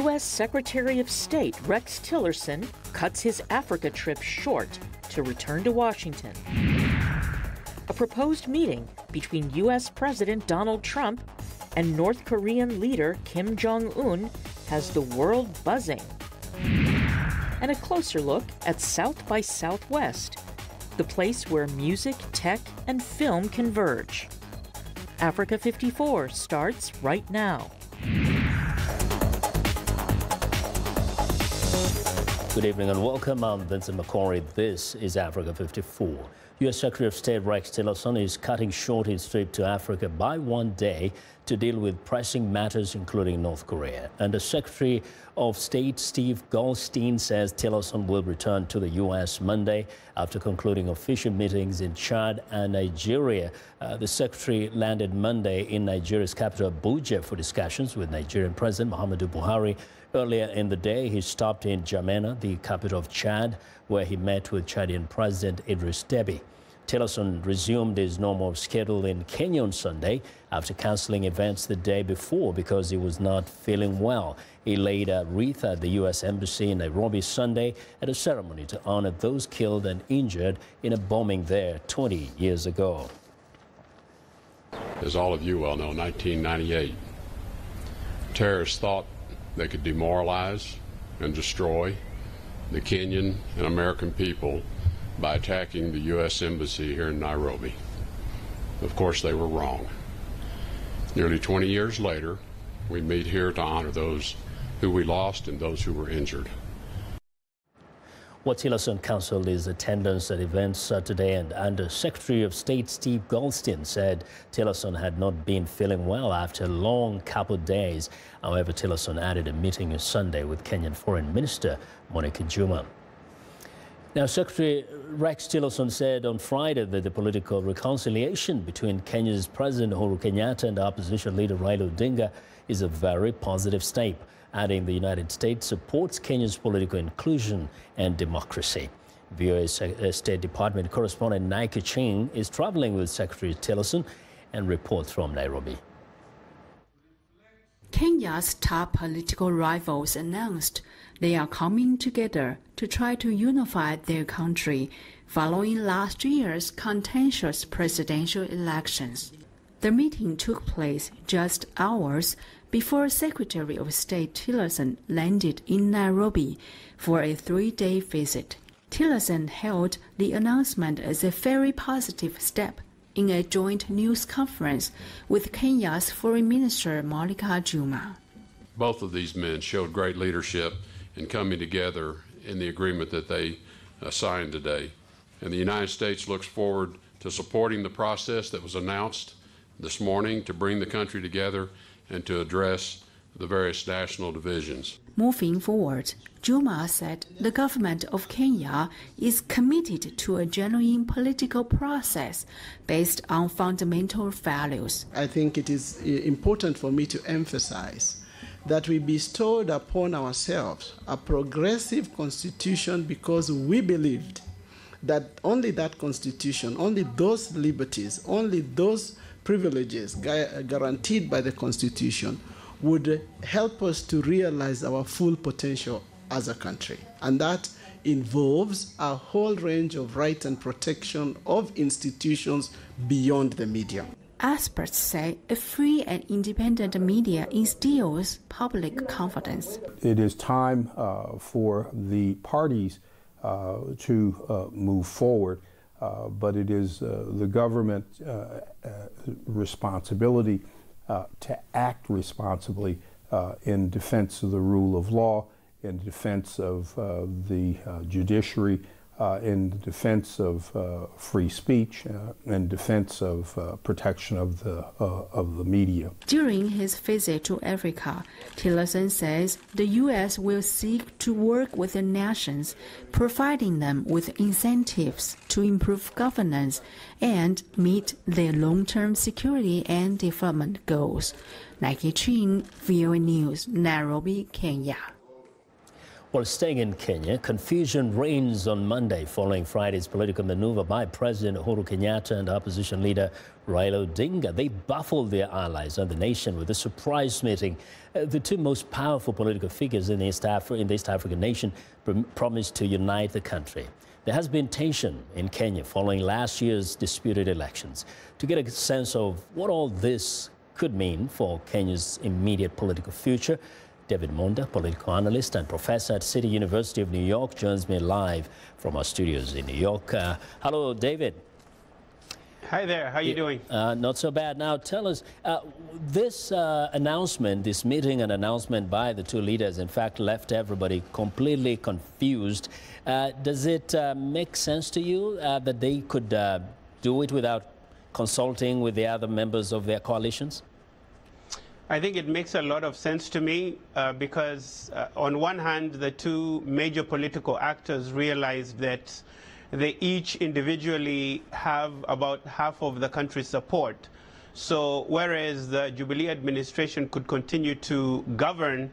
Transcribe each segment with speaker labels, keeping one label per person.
Speaker 1: U.S. Secretary of State Rex Tillerson cuts his Africa trip short to return to Washington. A proposed meeting between U.S. President Donald Trump and North Korean leader Kim Jong-un has the world buzzing. And a closer look at South by Southwest, the place where music, tech, and film converge. Africa 54 starts right now.
Speaker 2: Good evening and welcome. I'm Vincent McCory. This is Africa 54. U.S. Secretary of State Rex Tillerson is cutting short his trip to Africa by one day to deal with pressing matters, including North Korea. And the Secretary of State Steve Goldstein says Tillerson will return to the U.S. Monday after concluding official meetings in Chad and Nigeria. The Secretary landed Monday in Nigeria's capital, Abuja, for discussions with Nigerian President Muhammadu Buhari. Earlier in the day, he stopped in N'Djamena, the capital of Chad, where he met with Chadian President Idris Deby. Tillerson resumed his normal schedule in Kenya on Sunday after cancelling events the day before because he was not feeling well. He laid a wreath at the U.S. Embassy in Nairobi Sunday at a ceremony to honor those killed and injured in a bombing there 20 years ago.
Speaker 3: As all of you well know, 1998, terrorists thought they could demoralize and destroy the Kenyan and American people by attacking the U.S. Embassy here in Nairobi. Of course, they were wrong. Nearly 20 years later, we meet here to honor those who we lost and those who were injured.
Speaker 2: What Tillerson counseled his attendance at events today, and Under Secretary of State Steve Goldstein said Tillerson had not been feeling well after a long couple of days. However, Tillerson added a meeting on Sunday with Kenyan Foreign Minister Monica Juma. Now, Secretary Rex Tillerson said on Friday that the political reconciliation between Kenya's President Uhuru Kenyatta and opposition leader Raila Odinga is a very positive step, adding the United States supports Kenya's political inclusion and democracy. VOA State Department correspondent Nike Ching is traveling with Secretary Tillerson and reports from Nairobi.
Speaker 4: Kenya's top political rivals announced they are coming together to try to unify their country following last year's contentious presidential elections. The meeting took place just hours before Secretary of State Tillerson landed in Nairobi for a 3-day visit. Tillerson hailed the announcement as a very positive step in a joint news conference with Kenya's Foreign Minister Monica Juma.
Speaker 3: Both of these men showed great leadership in coming together in the agreement that they signed today. And the United States looks forward to supporting the process that was announced this morning to bring the country together and to address the various national divisions.
Speaker 4: Moving forward, Juma said the government of Kenya is committed to a genuine political process based on fundamental values.
Speaker 5: I think it is important for me to emphasize that we bestowed upon ourselves a progressive constitution because we believed that only that constitution, only those liberties, only those privileges guaranteed by the constitution would help us to realize our full potential as a country. And that involves a whole range of rights and protection of institutions beyond the media.
Speaker 4: Experts say a free and independent media instills public confidence.
Speaker 6: It is time for the parties to move forward, but it is the government's responsibility to act responsibly in defense of the rule of law, in defense of the judiciary, in defense of free speech, in defense of protection of the media.
Speaker 4: During his visit to Africa, Tillerson says the U.S. will seek to work with the nations, providing them with incentives to improve governance and meet their long-term security and development goals. Nike Ching, VOA News, Nairobi, Kenya.
Speaker 2: Well, staying in Kenya, confusion reigns on Monday following Friday's political maneuver by President Uhuru Kenyatta and opposition leader Raila Odinga. They baffled their allies and the nation with a surprise meeting. The two most powerful political figures in the East African nation promised to unite the country. There has been tension in Kenya following last year's disputed elections. To get a sense of what all this could mean for Kenya's immediate political future, David Monda, political analyst and professor at City University of New York, joins me live from our studios in New York. Hello, David.
Speaker 7: Hi there. How are you doing?
Speaker 2: Not so bad. Now, tell us, this announcement, this meeting and announcement by the two leaders, in fact, left everybody completely confused. Does it make sense to you that they could do it without consulting with the other members of their coalitions?
Speaker 7: I think it makes a lot of sense to me because on one hand, the two major political actors realized that they each individually have about half of the country's support. So whereas the Jubilee administration could continue to govern,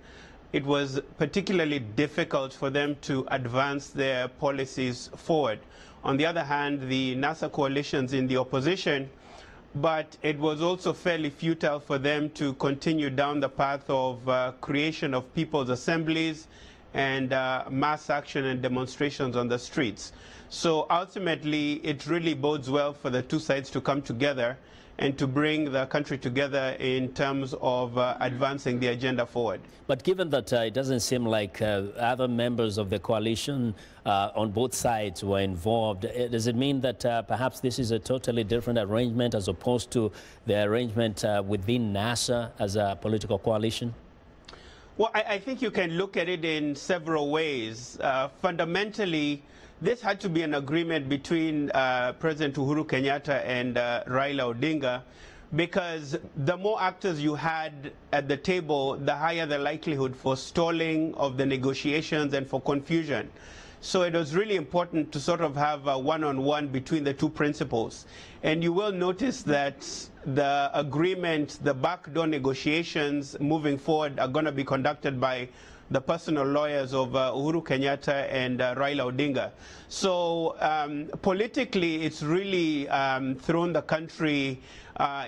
Speaker 7: it was particularly difficult for them to advance their policies forward. On the other hand, the NASA coalitions in the opposition, but it was also fairly futile for them to continue down the path of creation of people's assemblies and mass action and demonstrations on the streets. So ultimately, it really bodes well for the two sides to come together and to bring the country together in terms of advancing the agenda forward.
Speaker 2: But given that it doesn't seem like other members of the coalition on both sides were involved, does it mean that perhaps this is a totally different arrangement as opposed to the arrangement within NASA as a political coalition?
Speaker 7: Well, I think you can look at it in several ways. Fundamentally, this had to be an agreement between President Uhuru Kenyatta and Raila Odinga, because the more actors you had at the table, the higher the likelihood for stalling of the negotiations and for confusion. So it was really important to sort of have a one-on-one between the two principals. And you will notice that the agreement, the backdoor negotiations moving forward are going to be conducted by the personal lawyers of Uhuru Kenyatta and Raila Odinga. So politically, it's really thrown the country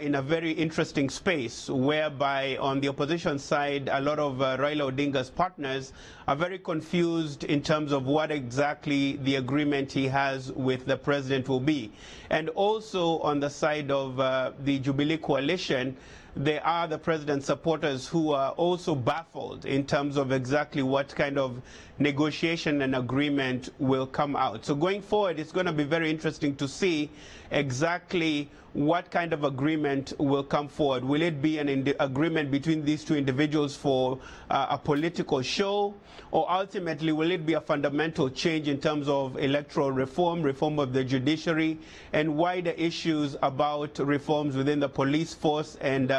Speaker 7: in a very interesting space, whereby on the opposition side, a lot of Raila Odinga's partners are very confused in terms of what exactly the agreement he has with the president will be. And also on the side of the Jubilee coalition, there are the president's supporters who are also baffled in terms of exactly what kind of negotiation and agreement will come out. So going forward, it's going to be very interesting to see exactly what kind of agreement will come forward. Will it be an agreement between these two individuals for a political show, or ultimately will it be a fundamental change in terms of electoral reform, reform of the judiciary, and wider issues about reforms within the police force and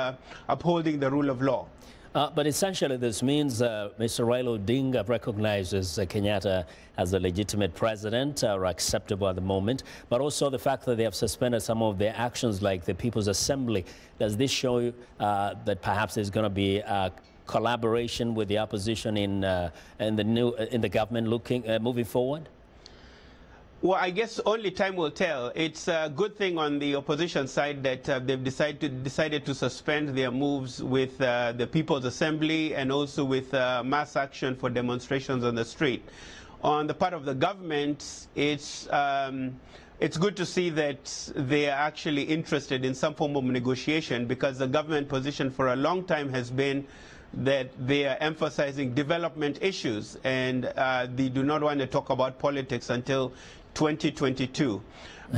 Speaker 7: upholding the rule of law?
Speaker 2: But essentially this means Mr. Raila Odinga recognizes Kenyatta as a legitimate president, or acceptable at the moment, but also the fact that they have suspended some of their actions like the People's Assembly. Does this show that perhaps there's going to be a collaboration with the opposition in the government moving forward?
Speaker 7: Well, I guess only time will tell. It's a good thing on the opposition side that they've decided to suspend their moves with the People's Assembly and also with mass action for demonstrations on the street. On the part of the government, it's good to see that they are actually interested in some form of negotiation, because the government position for a long time has been that they are emphasizing development issues, and they do not want to talk about politics until 2022.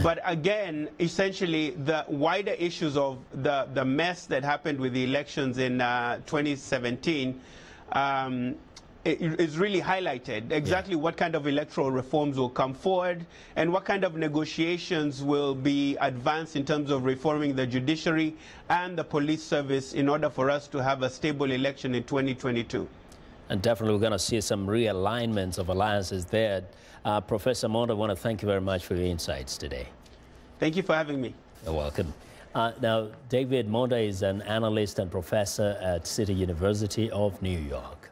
Speaker 7: But again, essentially, the wider issues of the mess that happened with the elections in 2017 is really highlighted exactly what kind of electoral reforms will come forward and what kind of negotiations will be advanced in terms of reforming the judiciary and the police service in order for us to have a stable election in 2022.
Speaker 2: And definitely we're going to see some realignments of alliances there. Professor Monda, I want to thank you very much for your insights today.
Speaker 7: Thank you for having me.
Speaker 2: You're welcome. Now, David Monda is an analyst and professor at City University of New York.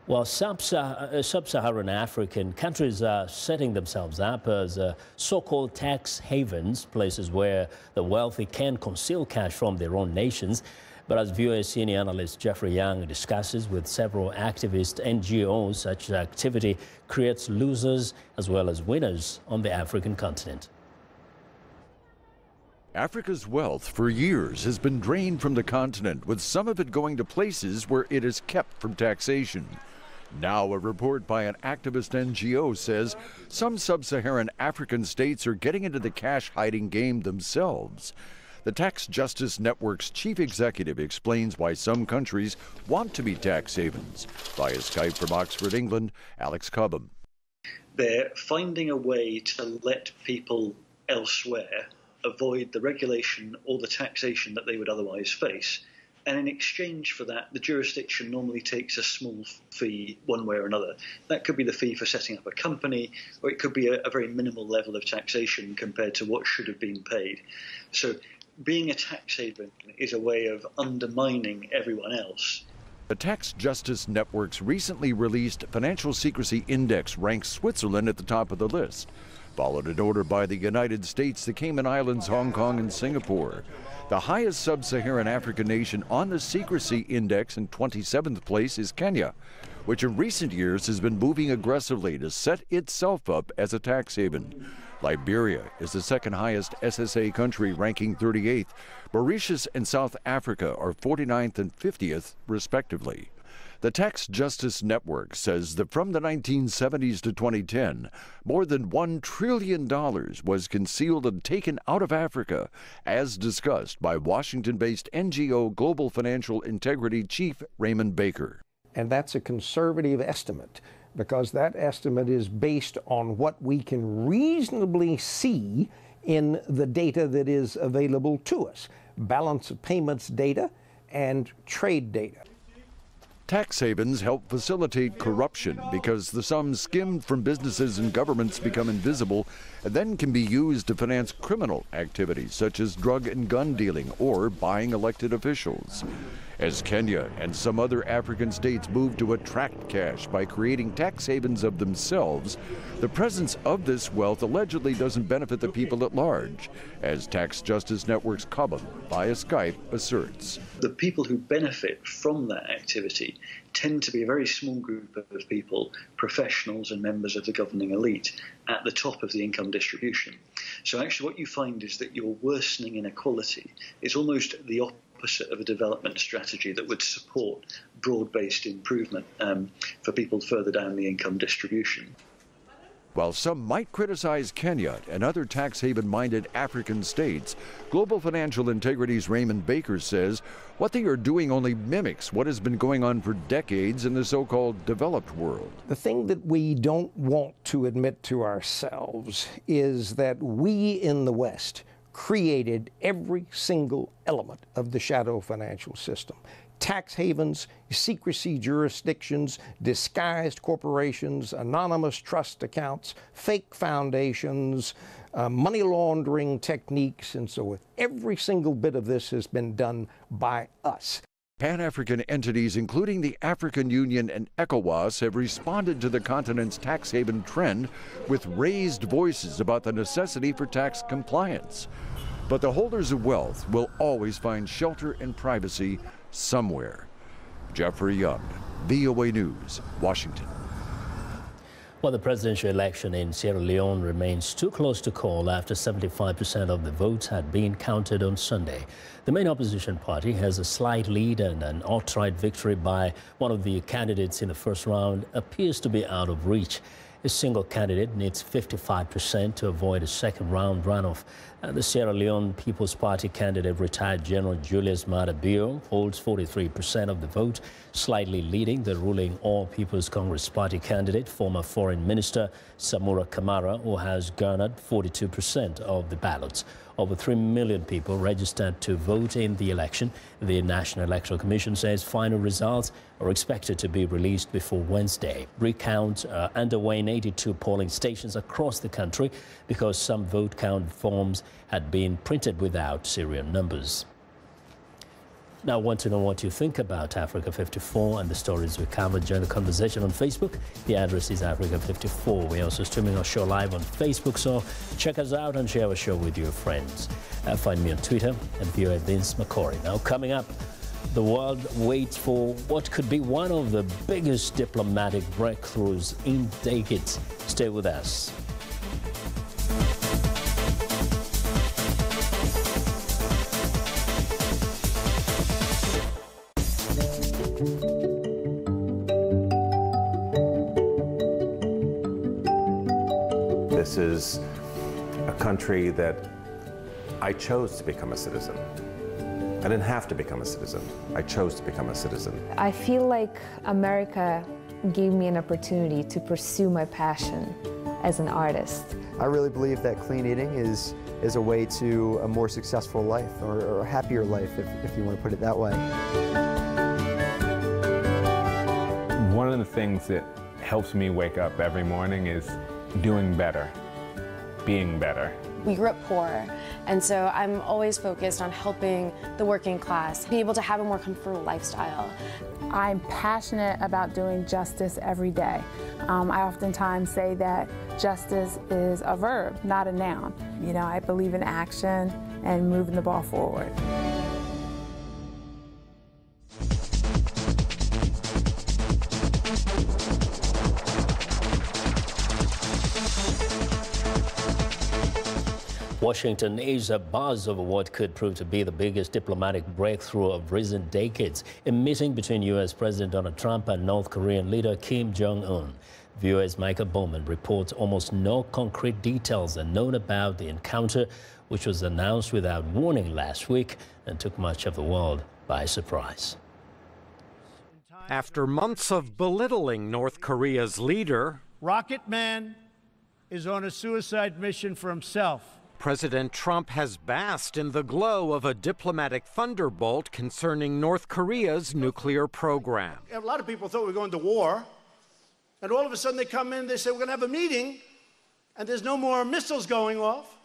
Speaker 2: Well, sub-Saharan African countries are setting themselves up as so-called tax havens, places where the wealthy can conceal cash from their own nations. But as VOA senior analyst Jeffrey Young discusses with several activist NGOs, such activity creates losers as well as winners on the African continent.
Speaker 8: Africa's wealth for years has been drained from the continent, with some of it going to places where it is kept from taxation. Now, a report by an activist NGO says some sub-Saharan African states are getting into the cash-hiding game themselves. The Tax Justice Network's chief executive explains why some countries want to be tax havens. Via Skype from Oxford, England, Alex Cobham.
Speaker 9: They're finding a way to let people elsewhere avoid the regulation or the taxation that they would otherwise face. And in exchange for that, the jurisdiction normally takes a small fee one way or another. That could be the fee for setting up a company, or it could be a very minimal level of taxation compared to what should have been paid. So being a tax haven is a way of undermining everyone else.
Speaker 8: The Tax Justice Network's recently released Financial Secrecy Index ranks Switzerland at the top of the list, followed in order by the United States, the Cayman Islands, Hong Kong, and Singapore. The highest sub-Saharan African nation on the secrecy index in 27th place is Kenya, which in recent years has been moving aggressively to set itself up as a tax haven. Liberia is the second highest SSA country, ranking 38th. Mauritius and South Africa are 49th and 50th, respectively. The Tax Justice Network says that from the 1970s to 2010, more than $1 trillion was concealed and taken out of Africa, as discussed by Washington-based NGO Global Financial Integrity Chief Raymond Baker.
Speaker 10: And that's a conservative estimate, because that estimate is based on what we can reasonably see in the data that is available to us, balance of payments data and trade data.
Speaker 8: Tax havens help facilitate corruption because the sums skimmed from businesses and governments become invisible and then can be used to finance criminal activities such as drug and gun dealing or buying elected officials. As Kenya and some other African states move to attract cash by creating tax havens of themselves, the presence of this wealth allegedly doesn't benefit the people at large, as Tax Justice Network's Cobham via Skype asserts.
Speaker 9: The people who benefit from that activity tend to be a very small group of people, professionals and members of the governing elite, at the top of the income distribution. So actually what you find is that you're worsening inequality. It's almost the opposite of a development strategy that would support broad-based improvement for people further down the income distribution.
Speaker 8: While some might criticize Kenya and other tax haven-minded African states, Global Financial Integrity's Raymond Baker says what they are doing only mimics what has been going on for decades in the so-called developed world.
Speaker 10: The thing that we don't want to admit to ourselves is that we in the West created every single element of the shadow financial system. Tax havens, secrecy jurisdictions, disguised corporations, anonymous trust accounts, fake foundations, money laundering techniques, and so forth. Every single bit of this has been done by us.
Speaker 8: Pan-African entities, including the African Union and ECOWAS, have responded to the continent's tax haven trend with raised voices about the necessity for tax compliance. But the holders of wealth will always find shelter and privacy somewhere. Jeffrey Young, VOA News, Washington.
Speaker 2: Well, the presidential election in Sierra Leone remains too close to call after 75% of the votes had been counted on Sunday. The main opposition party has a slight lead, and an outright victory by one of the candidates in the first round appears to be out of reach. A single candidate needs 55% to avoid a second-round runoff. The Sierra Leone People's Party candidate, retired General Julius Maada Bio, holds 43% of the vote, slightly leading the ruling All People's Congress Party candidate, former Foreign Minister Samura Kamara, who has garnered 42% of the ballots. Over 3 million people registered to vote in the election. The National Electoral Commission says final results are expected to be released before Wednesday. Recounts are underway in 82 polling stations across the country because some vote count forms had been printed without serial numbers. Now, I want to know what you think about Africa 54 and the stories we covered. Join the conversation on Facebook. The address is Africa 54. We're also streaming our show live on Facebook, so check us out and share our show with your friends. Find me on Twitter at VOA Vince McCory. Now, coming up, the world waits for what could be one of the biggest diplomatic breakthroughs in decades. Stay with us.
Speaker 11: This is a country that I chose to become a citizen. I didn't have to become a citizen. I chose to become a citizen.
Speaker 12: I feel like America gave me an opportunity to pursue my passion as an artist.
Speaker 13: I really believe that clean eating is a way to a more successful life, or a happier life, if you want to put it that way.
Speaker 14: One of the things that helps me wake up every morning is doing better, being better.
Speaker 15: We grew up poor, and so I'm always focused on helping the working class be able to have a more comfortable lifestyle.
Speaker 16: I'm passionate about doing justice every day. I oftentimes say that justice is a verb, not a noun. You know, I believe in action and moving the ball forward.
Speaker 2: Washington is abuzz over what could prove to be the biggest diplomatic breakthrough of recent decades, a meeting between U.S. President Donald Trump and North Korean leader Kim Jong-un. VOA's Michael Bowman reports almost no concrete details are known about the encounter, which was announced without warning last week and took much of the world by surprise.
Speaker 17: After months of belittling North Korea's leader,
Speaker 18: Rocket Man is on a suicide mission for himself.
Speaker 17: President Trump has basked in the glow of a diplomatic thunderbolt concerning North Korea's nuclear program.
Speaker 18: A lot of people thought we were going to war, and all of a sudden they come in, they say we're going to have a meeting, and there's no more missiles going off,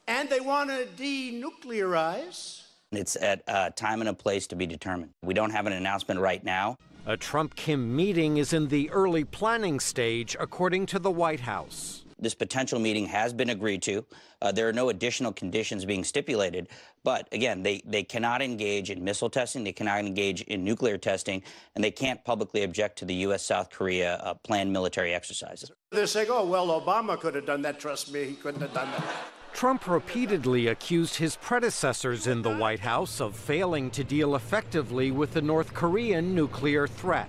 Speaker 18: and they want to denuclearize.
Speaker 19: It's at a time and a place to be determined. We don't have an announcement right now.
Speaker 17: A Trump-Kim meeting is in the early planning stage, according to the White House.
Speaker 19: This potential meeting has been agreed to. There are no additional conditions being stipulated. But again, they cannot engage in missile testing, they cannot engage in nuclear testing, and they can't publicly object to the U.S.-South Korea planned military exercises.
Speaker 18: They're saying, oh, well, Obama could have done that. Trust me, he couldn't have done that.
Speaker 17: Trump repeatedly accused his predecessors in the White House of failing to deal effectively with the North Korean nuclear threat.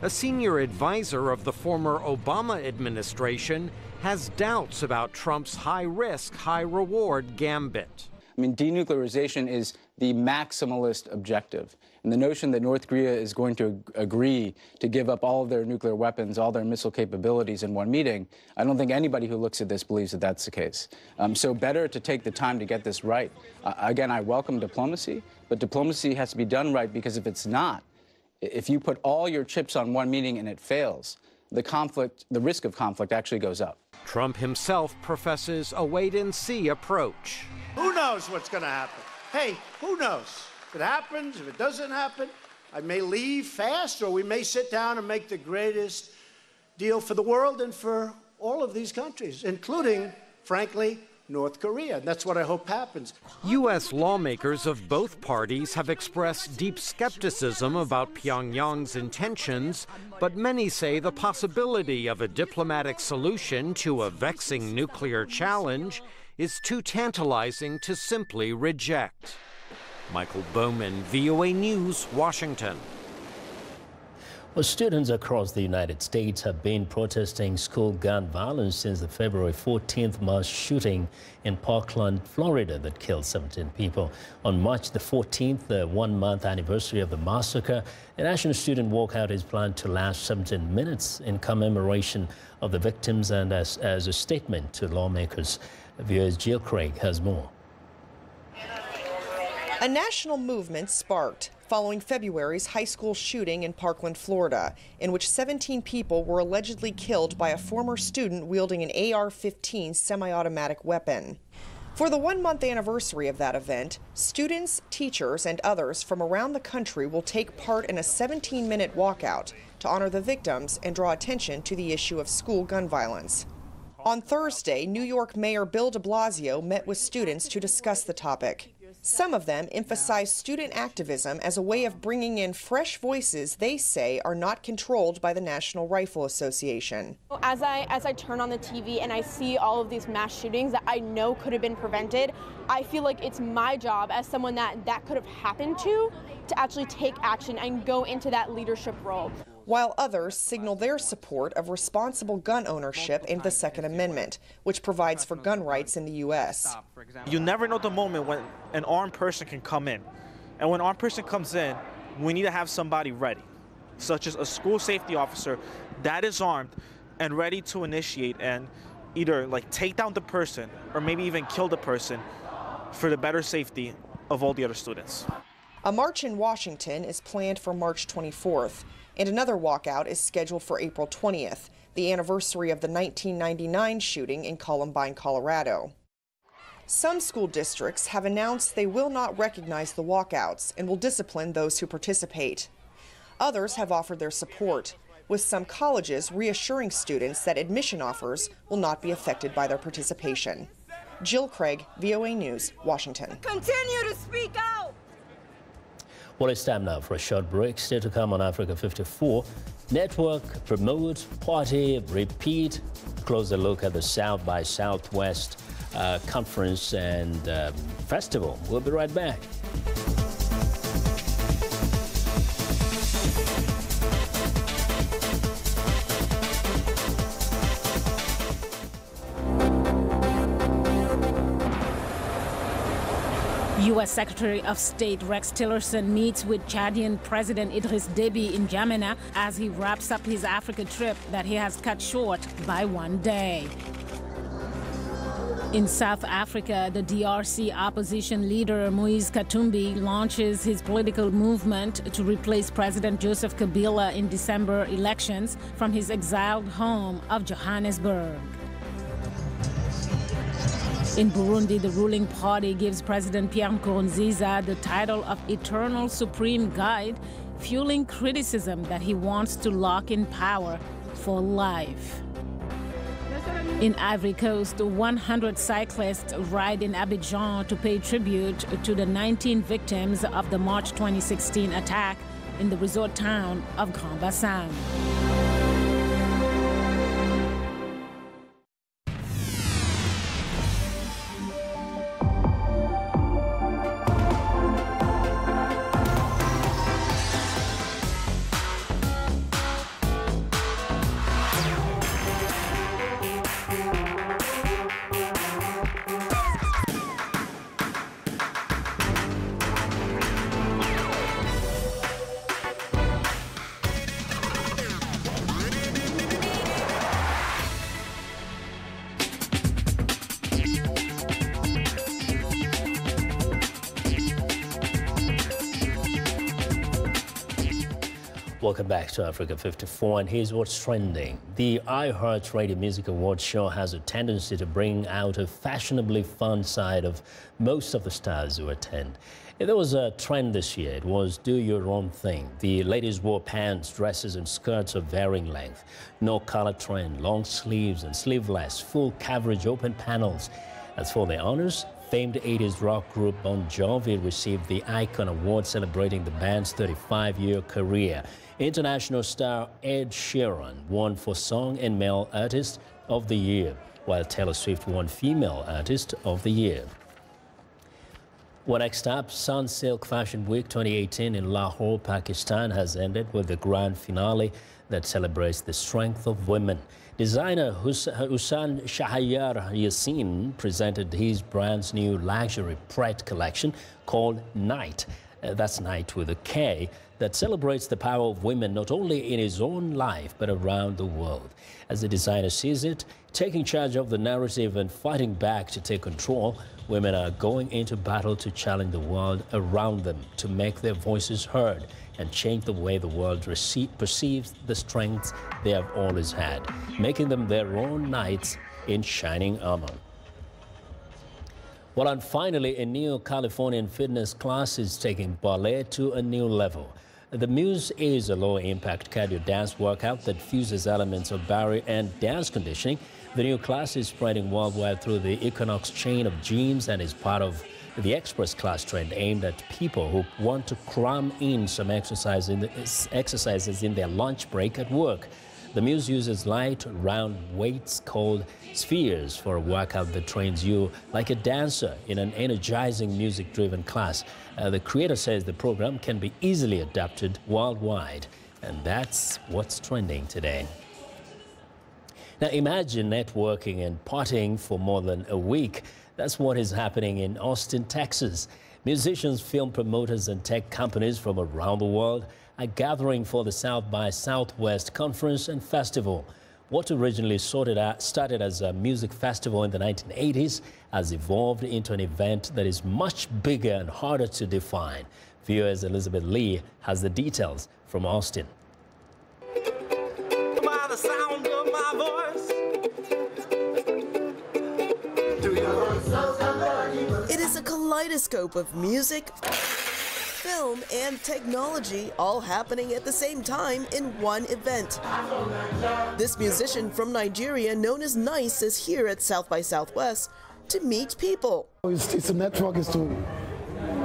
Speaker 17: A senior advisor of the former Obama administration has doubts about Trump's high-risk, high-reward gambit.
Speaker 20: I mean, denuclearization is the maximalist objective. And the notion that North Korea is going to agree to give up all of their nuclear weapons, all their missile capabilities in one meeting, I don't think anybody who looks at this believes that that's the case. So better to take the time to get this right. Again, I welcome diplomacy, but diplomacy has to be done right, because if it's not, if you put all your chips on one meeting and it fails, the risk of conflict actually goes up.
Speaker 17: Trump himself professes a wait-and-see approach.
Speaker 18: Who knows what's going to happen? Hey, who knows? If it happens, if it doesn't happen, I may leave fast, or we may sit down and make the greatest deal for the world and for all of these countries, including, frankly, North Korea. And that's what I hope happens.
Speaker 17: U.S. lawmakers of both parties have expressed deep skepticism about Pyongyang's intentions, but many say the possibility of a diplomatic solution to a vexing nuclear challenge is too tantalizing to simply reject. Michael Bowman, VOA News, Washington.
Speaker 2: Well, students across the United States have been protesting school gun violence since the February 14th mass shooting in Parkland, Florida, that killed 17 people. On March the 14th, the one-month anniversary of the massacre, a national student walkout is planned to last 17 minutes in commemoration of the victims and as a statement to lawmakers. VOA's Jill Craig has more.
Speaker 21: A national movement sparked following February's high school shooting in Parkland, Florida, in which 17 people were allegedly killed by a former student wielding an AR-15 semi-automatic weapon. For the one-month anniversary of that event, students, teachers, and others from around the country will take part in a 17-minute walkout to honor the victims and draw attention to the issue of school gun violence. On Thursday, New York Mayor Bill de Blasio met with students to discuss the topic. Some of them emphasize student activism as a way of bringing in fresh voices they say are not controlled by the National Rifle Association.
Speaker 1: As I turn on the TV and I see all of these mass shootings that I know could have been prevented, I feel like it's my job as someone that could have happened to actually take action and go into that leadership role.
Speaker 21: While others signal their support of responsible gun ownership and the Second Amendment, which provides for gun rights in the U.S.
Speaker 22: You never know the moment when an armed person can come in. And when an armed person comes in, we need to have somebody ready, such as a school safety officer that is armed and ready to initiate and either take down the person or maybe even kill the person for the better safety of all the other students.
Speaker 21: A march in Washington is planned for March 24th. And another walkout is scheduled for April 20th, the anniversary of the 1999 shooting in Columbine, Colorado. Some school districts have announced they will not recognize the walkouts and will discipline those who participate. Others have offered their support, with some colleges reassuring students that admission offers will not be affected by their participation. Jill Craig, VOA News, Washington.
Speaker 23: Continue to speak out.
Speaker 2: Well, it's time now for a short break. Still to come on Africa 54. Network, promote, party, repeat. Closer look at the South by Southwest conference and festival. We'll be right back.
Speaker 24: U.S. Secretary of State Rex Tillerson meets with Chadian President Idriss Déby in N'Djamena as he wraps up his Africa trip that he has cut short by one day. In South Africa, the DRC opposition leader Moise Katumbi launches his political movement to replace President Joseph Kabila in December elections from his exiled home of Johannesburg. In Burundi, the ruling party gives President Pierre Nkurunziza the title of Eternal Supreme Guide, fueling criticism that he wants to lock in power for life. In Ivory Coast, 100 cyclists ride in Abidjan to pay tribute to the 19 victims of the March 2016 attack in the resort town of Grand Bassam.
Speaker 2: Welcome back to Africa 54, and here's what's trending. The iHeartRadio Music Awards show has a tendency to bring out a fashionably fun side of most of the stars who attend. If there was a trend this year, it was do your own thing. The ladies wore pants, dresses, and skirts of varying length. No color trend, long sleeves and sleeveless, full coverage, open panels. As for the honors, famed 80s rock group Bon Jovi received the Icon Award celebrating the band's 35-year career. International star Ed Sheeran won for Song and Male Artist of the Year, while Taylor Swift won Female Artist of the Year. Well, next up, Sunsilk Fashion Week 2018 in Lahore, Pakistan has ended with the grand finale that celebrates the strength of women. Designer Hussein Shahryar Yassin presented his brand's new luxury Pret collection called Night. That's Night with a K, that celebrates the power of women not only in his own life but around the world. As the designer sees it, taking charge of the narrative and fighting back to take control, women are going into battle to challenge the world around them, to make their voices heard and change the way the world perceives the strengths they have always had, making them their own knights in shining armor. Well, and finally, a new Californian fitness class is taking ballet to a new level. The Muse is a low-impact cardio dance workout that fuses elements of ballet and dance conditioning. The new class is spreading worldwide through the Equinox chain of gyms and is part of the Express class trend aimed at people who want to cram in some exercises in their lunch break at work. The Muse uses light, round weights called spheres for a workout that trains you like a dancer in an energizing music-driven class. The creator says the program can be easily adapted worldwide, and that's what's trending today. Now imagine networking and partying for more than a week. That's what is happening in Austin, Texas. Musicians, film promoters, and tech companies from around the world are gathering for the South by Southwest Conference and Festival. What originally started as a music festival in the 1980s has evolved into an event that is much bigger and harder to define. VOA's Elizabeth Lee has the details from Austin.
Speaker 3: By the sound of my voice.
Speaker 4: It is a kaleidoscope of music, film, and technology all happening at the same time in one event. This musician from Nigeria, known as Nice, is here at South by Southwest to meet people.
Speaker 5: It's a network, is to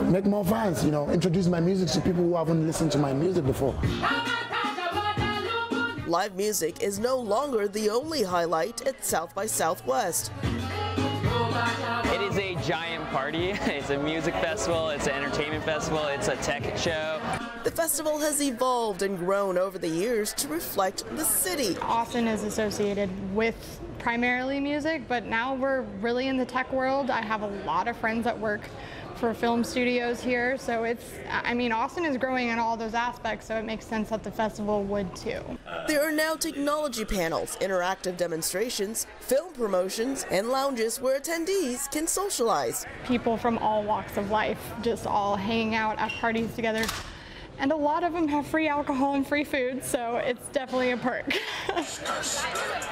Speaker 5: make more fans, introduce my music to people who haven't listened to my music before.
Speaker 4: Live music is no longer the only highlight at South by Southwest.
Speaker 6: It is a giant party. It's a music festival, it's an entertainment festival, it's a tech show.
Speaker 4: The festival has evolved and grown over the years to reflect the city.
Speaker 25: Austin is associated with primarily music, but now we're really in the tech world. I have a lot of friends that work for film studios here, so Austin is growing in all those aspects, so it makes sense that the festival would too.
Speaker 4: There are now technology panels, interactive demonstrations, film promotions, and lounges where attendees can socialize.
Speaker 25: People from all walks of life just all hanging out at parties together. And a lot of them have free alcohol and free food, so it's definitely a perk.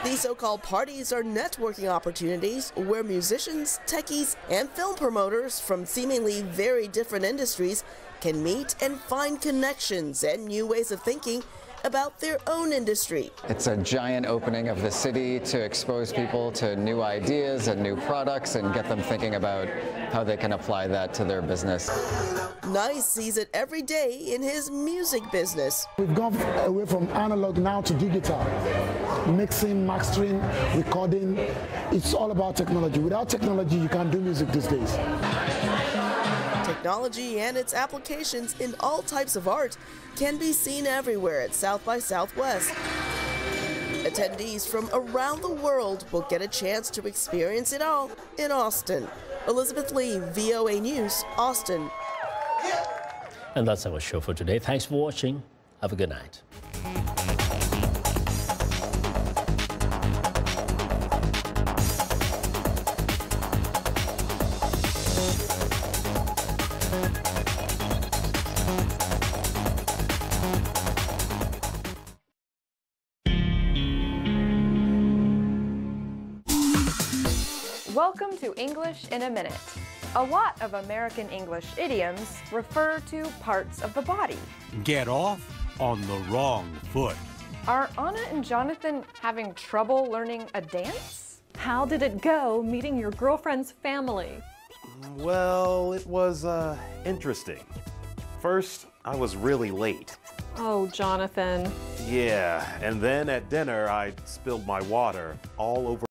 Speaker 4: These so-called parties are networking opportunities where musicians, techies, and film promoters from seemingly very different industries can meet and find connections and new ways of thinking about their own industry.
Speaker 26: It's a giant opening of the city to expose people to new ideas and new products and get them thinking about how they can apply that to their business.
Speaker 4: Nice sees it every day in his music business.
Speaker 5: We've gone away from analog now to digital. Mixing, mastering, recording, it's all about technology. Without technology, you can't do music these days.
Speaker 4: Technology and its applications in all types of art can be seen everywhere at South by Southwest. Attendees from around the world will get a chance to experience it all in Austin. Elizabeth Lee, VOA News, Austin.
Speaker 2: And that's our show for today. Thanks for watching. Have a good night.
Speaker 27: Welcome to English in a Minute. A lot of American English idioms refer to parts of the body.
Speaker 28: Get off on the wrong foot.
Speaker 27: Are Anna and Jonathan having trouble learning a dance? How did it go meeting your girlfriend's family?
Speaker 11: Well, it was interesting. First, I was really late.
Speaker 27: Oh, Jonathan.
Speaker 11: Yeah, and then at dinner, I spilled my water all over